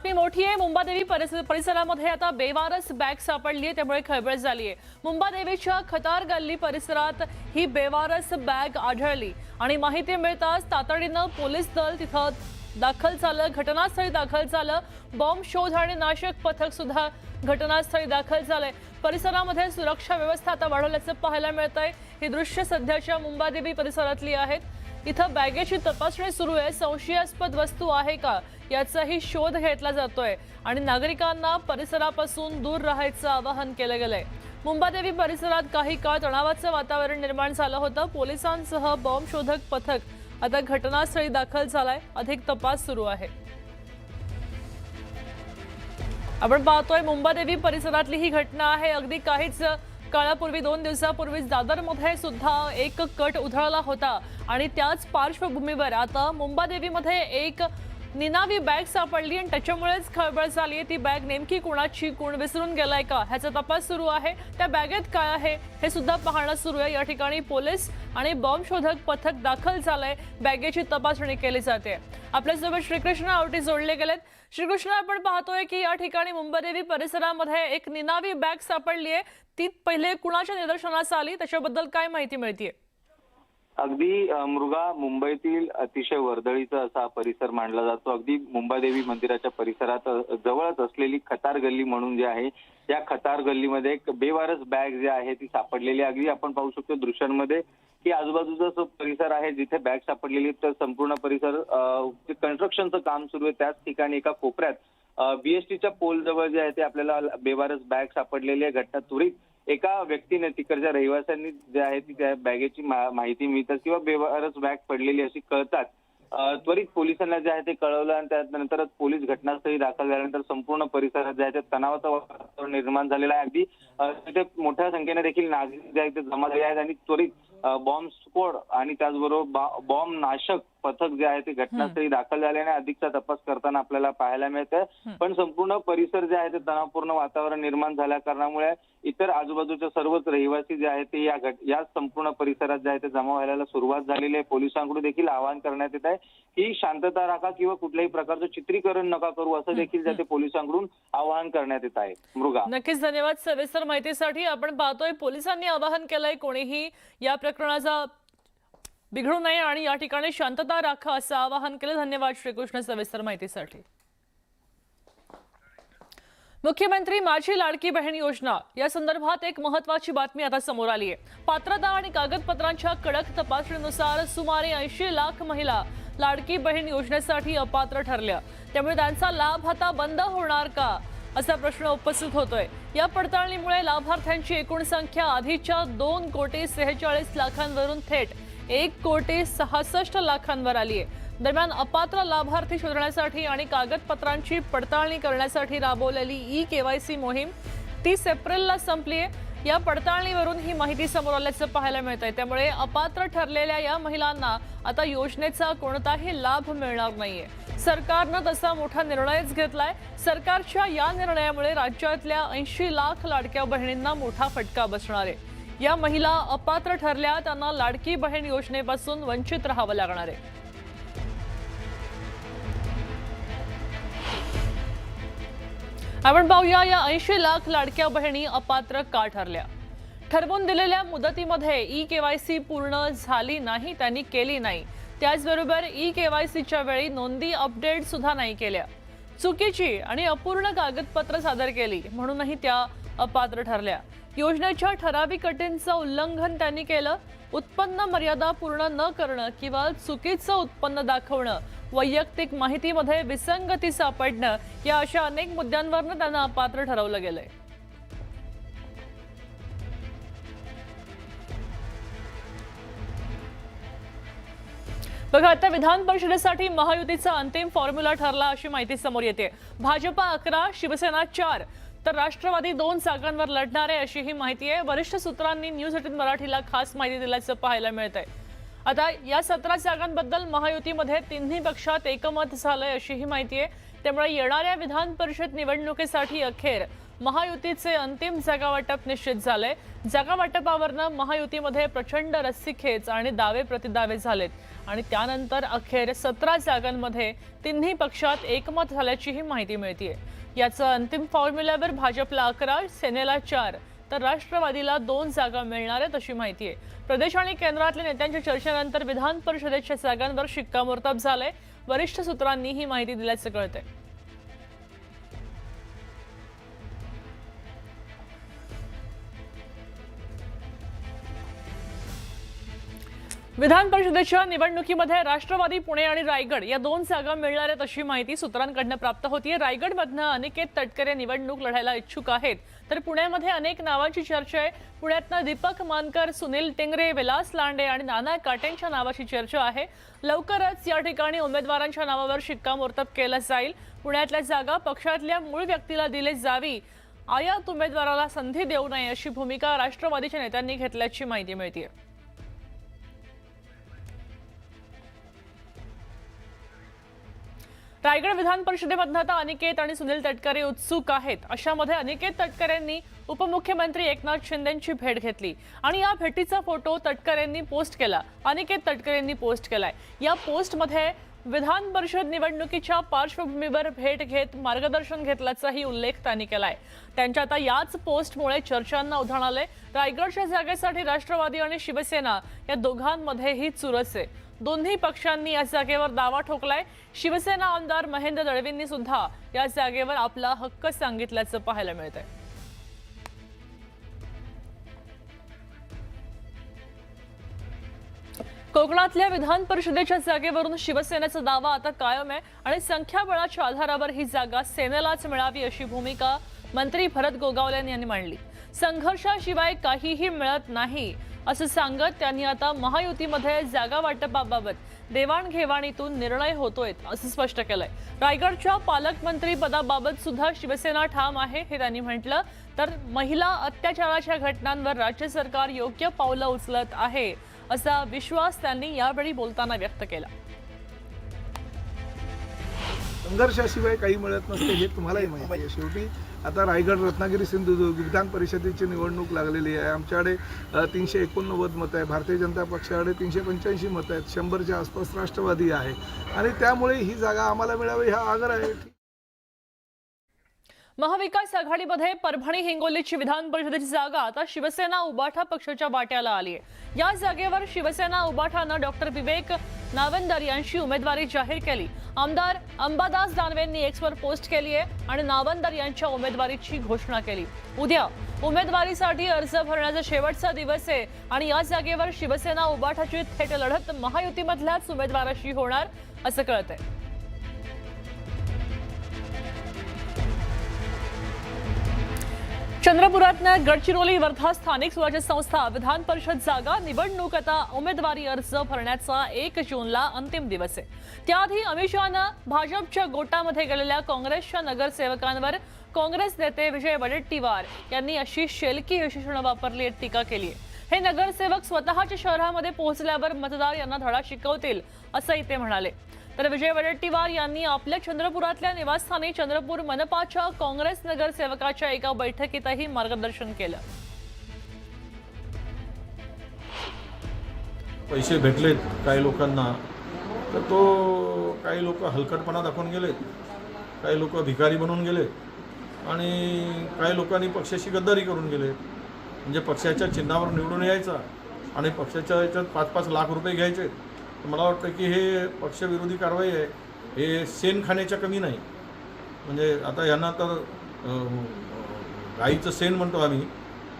बातमी मोठी आहे। मुंबादेवी परिसरामध्ये आता बेवारस बॅग सापडली आहे, त्यामुळे खळबळ झाली आहे। मुंबादेवीच्या खतार गल्ली परिसरात ही बेवारस बॅग आढळली आणि माहिती मिळताच तातडीनं पोलीस दल तिथं दाखल झालं, घटनास्थळी दाखल झालं। बॉम्ब शोध आणि नाशक पथक सुद्धा घटनास्थळी दाखल झालंय। परिसरामध्ये सुरक्षा व्यवस्था आता वाढवल्याचं पाहायला मिळतंय। ही दृश्य सध्याच्या मुंबादेवी परिसरातली आहेत। इथं बॅगेची तपासणी सुरू आहे। संशयास्पद वस्तू आहे का याचाही शोध घेतला जातोय आणि नागरिकांना परिसरापासून दूर राहायचं आवाहन केलं गेलंय। मुंबादेवी परिसरात काही काळ तणावाचं वातावरण निर्माण झालं होतं। पोलिसांसह बॉम्ब शोधक पथक आता घटनास्थळी दाखल झालंय, अधिक तपास सुरू आहे। आपण पाहतोय मुंबादेवी परिसरातली ही घटना आहे। अगदी काहीच काळापूर्वी 2 दिवसापूर्वीच दादरमध्ये सुद्धा एक कट उधळला होता आणि त्याच पार्श्वभूमीवर आता मुंबादेवीमध्ये एक निनावी बॅग सापडली आणि त्याच्यामुळेच खळबळ झाली आहे। ती बॅग नेमकी कोणाची, कोण विसरून गेलाय का ह्याचा तपास सुरू आहे। त्या बॅगेत काय आहे हे सुद्धा पाहणं सुरू आहे। या ठिकाणी पोलीस आणि बॉम्ब शोधक पथक दाखल झालंय, बॅगेची तपासणी केली जाते। आपल्यासोबत श्रीकृष्ण आवटी जोडले गेलेत। श्रीकृष्ण, आपण पाहतोय की या ठिकाणी मुंबादेवी परिसरामध्ये एक निनावी बॅग सापडली आहे। ती पहिले कुणाच्या निदर्शनास आली, त्याच्याबद्दल काय माहिती मिळतेय? अगदी मृगा मुंबईतील अतिशय वर्दळीचा असा परिसर मानला जातो। अगदी मुंबादेवी मंदिराच्या परिसरात जवळच असलेली खतार गल्ली म्हणून जे आहे, या खतार गल्लीमध्ये एक बेवारस बॅग जी आहे ती सापडलेली। अगदी आपण पाहू शकतो दृश्यांमध्ये की आजूबाजूचा जो परिसर आहे जिथे बॅग सापडलेली, तर संपूर्ण परिसर कन्स्ट्रक्शनचं काम सुरू आहे। त्याच ठिकाणी एका कोपऱ्यात बीएसटीच्या पोल जवळ जे आहे ते आपल्याला बेवारस बॅग सापडलेली आहे। घटना त्वरित एका व्यक्तीने, तिकडच्या रहिवाशांनी जे आहे ती त्या बॅगेची माहिती मिळतात किंवा बेवारस बॅग पडलेली अशी कळतात त्वरित पोलिसांना जे आहे ते कळवलं आणि त्यानंतरच पोलीस घटनास्थळी दाखल झाल्यानंतर संपूर्ण परिसरात जे आहे ते तणावाचं वातावरण निर्माण झालेलं आहे। अगदी तिथे मोठ्या संख्येने देखील नागरिक जे आहेत ते जमा झाले आहेत आणि त्वरित बॉम्ब स्फोट आणि त्याचबरोबर बॉम्ब नाशक पथक जे आहे ते घटनास्थळी दाखल झाल्याने अधिकचा तपास करताना आपल्याला पाहायला मिळतंय। पण संपूर्ण परिसर जे आहे ते तणावपूर्ण वातावरण निर्माण झाल्या कारणामुळे इतर आजूबाजूच्या सर्वच रहिवासी जे आहेत ते या संपूर्ण परिसरात जे आहे ते जमा व्हायला सुरुवात झालेली आहे। पोलिसांकडून देखील आवाहन करण्यात येत आहे की शांतता राखा किंवा कुठल्याही प्रकारचं चित्रीकरण नका करू, असं देखील जे पोलिसांकडून आवाहन करण्यात येत आहे। मृगा, नक्कीच धन्यवाद सविस्तर माहितीसाठी। आपण पाहतोय पोलिसांनी आवाहन केलंय कोणीही या प्रकरणाचा बिघडू नये आणि या ठिकाणी शांतता राखा असं आवाहन केलं। धन्यवाद श्रीकृष्ण सविस्तर माहितीसाठी। मुख्यमंत्री माझी लाडकी बहीण योजना या संदर्भात एक महत्त्वाची बातमी आता समोर आली आहे। पात्रता आणि कागदपत्रांच्या कडक तपासणीनुसार सुमारे 80 लाख महिला लाडकी बहीण योजनेसाठी अपात्र ठरल्या। त्यामुळे त्यांचा लाभ आता बंद होणार का असा प्रश्न उपस्थित होतोय। या पडताळणीमुळे लाभार्थ्यांची एकूण संख्या आधीच्या 2,46,00,000 थेट 1,66,00,000 आली आहे। दरम्यान अपात्र लाभार्थी शोधण्यासाठी आणि कागदपत्रांची पडताळणी करण्यासाठी राबवलेली ई-केवायसी मोहीम 30 एप्रिलला संपली आहे। या पडताळणीवरून ही माहिती समोर आल्याचं पाहायला मिळतंय। त्यामुळे अपात्र ठरलेल्या या महिलांना आता योजनेचा कोणताही लाभ मिळणार नाहीये। सरकारनं तसा मोठा निर्णयच घेतलाय। सरकारच्या या निर्णयामुळे राज्यातल्या 80 लाख लाडक्या बहिणींना मोठा फटका बसणार आहे। या महिला अपात्र ठरल्या, त्यांना लाडकी बहीण योजनेपासून वंचित राहावं लागणार आहे। आपण पाहूया या 80 लाख लाडक्या बहिणी अपात्र का ठरल्या। ठरवून दिलेल्या मुदतीमध्ये ई-केवायसी पूर्ण झाली नाही, त्यांनी केली नाही। त्याचबरोबर ई-केवायसीच्या वेळी नोंदी अपडेट सुद्धा नाही केल्या। चुकीची आणि अपूर्ण कागदपत्र सादर केली म्हणूनही त्या अपात्र ठरल्या। योजनेच्या ठराविक अटींचं उल्लंघन त्यांनी केलं। उत्पन्न मर्यादा पूर्ण न करणं किंवा चुकीचं उत्पन्न दाखवणं, वैयक्तिक माहितीमध्ये विसंगती सापडणं या अशा अनेक मुद्द्यांवरून त्यांना अपात्र ठरवलं गेलंय। बघा, आता विधान परिषदेसाठी महायुतीचा अंतिम फॉर्म्युला ठरला अशी माहिती समोर येते। भाजपा 11, शिवसेना 4 तर राष्ट्रवादी 2 जागांवर लढणार आहे अशी ही माहिती आहे। वरिष्ठ सूत्रांनी न्यूज 18 मराठीला खास माहिती दिल्याचं पाहायला मिळतंय। आता या 17 जागांबद्दल महायुतीमध्ये तिन्ही पक्षात एकमत झालंय अशी ही माहिती आहे। त्यामुळे येणाऱ्या विधान परिषद निवडणुकीसाठी अखेर महायुतीचे अंतिम जागा वाटप निश्चित झाले। जागा वाटपावरनं महायुतीमध्ये प्रचंड रस्सीखेच आणि दावे प्रतिदावे झालेत आणि त्यानंतर अखेर 17 जागांमध्ये तिन्ही पक्षात एकमत झाल्याचीही माहिती मिळतेय। याचं अंतिम फॉर्म्युल्यावर भाजपला 11, सेनेला 4 तर राष्ट्रवादीला 2 जागा मिळणार आहेत अशी माहिती आहे। प्रदेश आणि केंद्रातल्या नेत्यांच्या चर्चेनंतर विधान परिषदेच्या जागांवर शिक्कामोर्तब झालंय। वरिष्ठ सूत्रांनी ही माहिती दिल्याचं कळतंय। विधान परिषदेच्या निवडणुकीमध्ये राष्ट्रवादी पुणे आणि रायगड या 2 जागा मिळणार आहेत अशी माहिती सूत्रांकडून प्राप्त होतीये। रायगडमधनं अनिकेत तटकरे निवडणूक लढायला इच्छुक आहेत, तर पुण्यामध्ये अनेक नावांची चर्चा आहे। पुण्यातनं दीपक मानकर, सुनील टिंगरे, विलास लांडे आणि नाना काटेंच्या नावाची चर्चा आहे। लवकरच या ठिकाणी उमेदवारांच्या नावावर शिक्कामोर्तब केलं जाईल। पुण्यातल्या जागा पक्षातल्या मूळ व्यक्तीला दिली जावी, आयात उमेदवाराला संधी देऊ नये अशी भूमिका राष्ट्रवादीच्या नेत्यांनी घेतल्याची माहिती मिळतेय। रायगड विधान परिषदेमध्ये आता अनिकेत आणि सुनील तटकरे उत्सुक आहेत। अशामध्ये अनिकेत तटकरेंनी उपमुख्यमंत्री एकनाथ शिंदेंची भेट घेतली आणि या भेटीचा फोटो तटकरेंनी पोस्ट केला। अनिकेत तटकरेंनी पोस्ट केलाय। या पोस्टमध्ये विधान परिषद निवडणुकीच्या पार्श्वभूमीवर भेट घेत मार्गदर्शन घेतल्याचाही उल्लेख त्यांनी केलाय। त्यांच्या आता याच पोस्टमुळे चर्चांना उधाण आलंय। रायगडच्या जागेसाठी राष्ट्रवादी आणि शिवसेना या दोघांमध्येही चुरस आहे। दोन्ही पक्षांनी या जागेवर दावा ठोकलाय। शिवसेना आमदार महेंद्र दळवींनी सुद्धा या जागेवर आपला हक्क सांगितल्याचं पाहायला मिळतंय। कोकणातल्या विधान परिषदेच्या जागेवरून शिवसेनेचा दावा आता कायम आहे आणि संख्याबळाच्या आधारावर ही जागा सेनेलाच मिळावी अशी भूमिका मंत्री भरत गोगावले यांनी मांडली। संघर्षाशिवाय काहीही मिळत नाही असं सांगत त्यांनी आता महायुतीमध्ये जागा वाटपाबाबत देवाणघेवाणीतून निर्णय होतोय असं स्पष्ट केलंय। रायगडच्या पालकमंत्री पदाबाबत सुद्धा शिवसेना ठाम आहे हे त्यांनी म्हटलं। तर महिला अत्याचाराच्या घटनांवर राज्य सरकार योग्य पावलं उचलत आहे असा विश्वास त्यांनी यावेळी बोलताना व्यक्त केला। संघर्षाशिवाय काही मिळत नसते हे तुम्हालाही माहिती आहे। शेवटी आता रायगड, रत्नागिरी, सिंधुदुर्ग विधान परिषदेची निवडणूक लागलेली आहे। आमच्याकडे 389 मतं आहे, भारतीय जनता पक्षाकडे 385 मतं आहेत, 100च्या आसपास राष्ट्रवादी आहे आणि त्यामुळे ही जागा आम्हाला मिळावी हा आग्रह आहे। महाविकास आघाडीमध्ये परभणी हिंगोलीची विधान परिषदेची जागा आता शिवसेना उबाठा पक्षाच्या वाट्याला आली आहे। या जागेवर शिवसेना उबाठानं डॉक्टर विवेक नावंदर यांची उमेदवारी जाहीर केली। आमदार अंबादास दानवेंनी एक्सवर पोस्ट केली आहे आणि नावंदर यांच्या उमेदवारीची घोषणा केली। उद्या उमेदवारीसाठी अर्ज भरण्याचा शेवटचा दिवस आहे आणि या जागेवर शिवसेना उबाठाची थेट लढत महायुतीमधल्याच उमेदवाराशी होणार असं कळतंय। चंद्रपुरातल्या गडचिरोली वर्धा स्थानिक स्वराज्य संस्था विधान परिषद जागा निवडणूक आता उमेदवारी अर्ज भरण्याचा 1 जूनला अंतिम दिवस आहे। त्याआधी अमित शहानं भाजपच्या गोटामध्ये गेलेल्या काँग्रेसच्या नगरसेवकांवर काँग्रेस नेते विजय वडेट्टीवार यांनी अशी शेलकी विशेषणं वापरली आहेत, टीका केली आहे। हे नगरसेवक स्वतःच्या शहरामध्ये पोहोचल्यावर मतदार यांना धडा शिकवतील असंही ते म्हणाले। तर विजय वडेट्टीवार यांनी आपल्या चंद्रपुरातल्या निवासस्थानी चंद्रपूर मनपाच्या काँग्रेस नगरसेवकाच्या एका बैठकीतही मार्गदर्शन केलं। पैसे भेटलेत काही लोकांना, तर तो काही लोक हलकटपणा दाखवून गेलेत, काही लोक भिकारी बनून गेलेत आणि काही लोकांनी पक्षाशी गद्दारी करून गेले। म्हणजे पक्षाच्या चिन्हावर निवडून यायचा आणि पक्षाच्या याच्यात 5-5 लाख रुपये घ्यायचे। मला वाटतं की हे पक्षविरोधी कारवाई आहे, हे सेन खाण्याच्या कमी नाही। म्हणजे आता यांना तर गाईचं सेन म्हणतो आम्ही,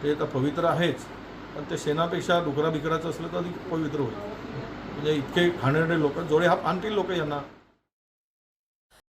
ते तर पवित्र आहेच, पण ते सेनापेक्षा डुकरा बिकराचं असलं तर अधिक पवित्र होईल। म्हणजे इतके घाणेरडे लोक, जोडे हात आणतील लोक यांना।